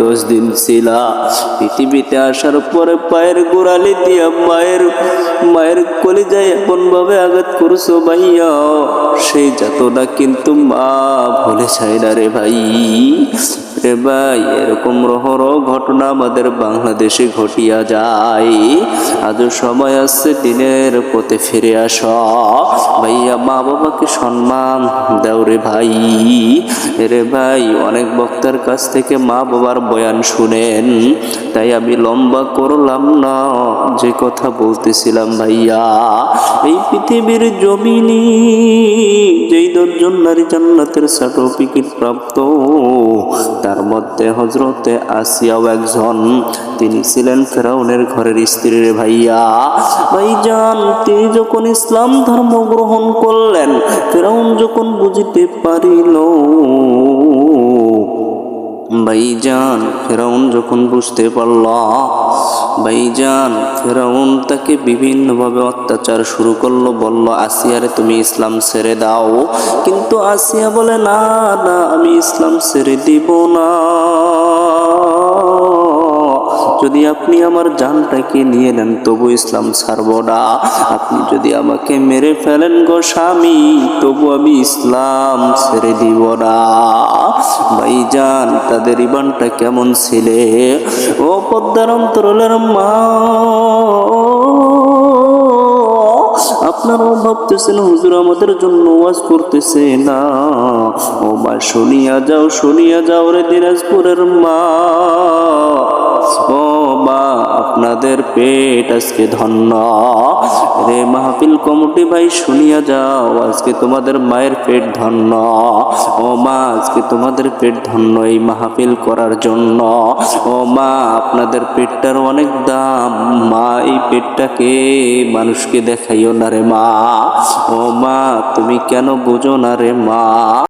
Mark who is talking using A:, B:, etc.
A: 10 দিন ছিলা পৃথিবীতে আসার পরে পায়ের গোড়ালি দিয়া মায়ের কলিজায় এমন ভাবে আঘাত করছো ভাইয়া, সেই যাতনা কিন্তু মা ভুলে যায় না রে ভাই। রে ভাই, এরকম রহরহ ঘটনা আমাদের বাংলাদেশে ঘটিয়া যায়। আজও সময় আছে দিনের পথে ফিরে আস ভাইয়া, মা বাবাকে সম্মান দাও রে ভাই। রে ভাই, অনেক বক্তার কাছ থেকে মা বাবার বয়ান শুনেন, তাই আমি লম্বা করলাম না, যে কথা বলতেছিলাম ভাইয়া, এই পৃথিবীর জমিনে যেই 10 জন নারী জান্নাতের সার্টিফিকেট প্রাপ্ত, তার মধ্যে হযরতে আসিয়াও একজন। তিনি ছিলেন ফেরাউনের ঘরের স্ত্রী রে ভাইয়া। ভাইজান, তিনি যখন ইসলাম ধর্ম গ্রহণ করলেন, ফেরাউন যখন বুঝিতে পারিল, ভাইজান ফেরাউন যখন বুঝতে পারল, ভাইজান ফেরাউন তাকে বিভিন্নভাবে অত্যাচার শুরু করলো। বলল, আসিয়ারে তুমি ইসলাম ছেড়ে দাও। কিন্তু আসিয়া বলে, না না, আমি ইসলাম ছেড়ে দিব না, যদি আপনি আমার জানটাকে নিয়ে নেন তবু ইসলাম ছাড়ব না, আপনি যদি আমাকে মেরে ফেলেন গো স্বামী, তবু আমি ইসলাম ছেড়ে দিব না। ভাইজান, তাদের ইমানটা কেমন ছিলে? ও পদ্মার অন্তরালের মা, আপনারাও ভাবতেছেন হুজুর আমাদের জন্য ওয়াজ করতেছে না। ও মা, শুনিয়া যাও রে দিনাজপুরের মা। ও মা, আপনাদের পেট আজকে ধন্য রে। মাহফিল কমিটি ভাই, শুনিয়া যাও, আজকে তোমাদের মায়ের পেট ধন্য। ও মা, আজকে তোমাদের পেট ধন্য এই মাহফিল করার জন্য। ও মা, আপনাদের পেটটার অনেক দাম। মা, এই পেটটাকে মানুষকে দেখাইও না রে মা। ও মা, তুমি কেন বুঝো না রে মা?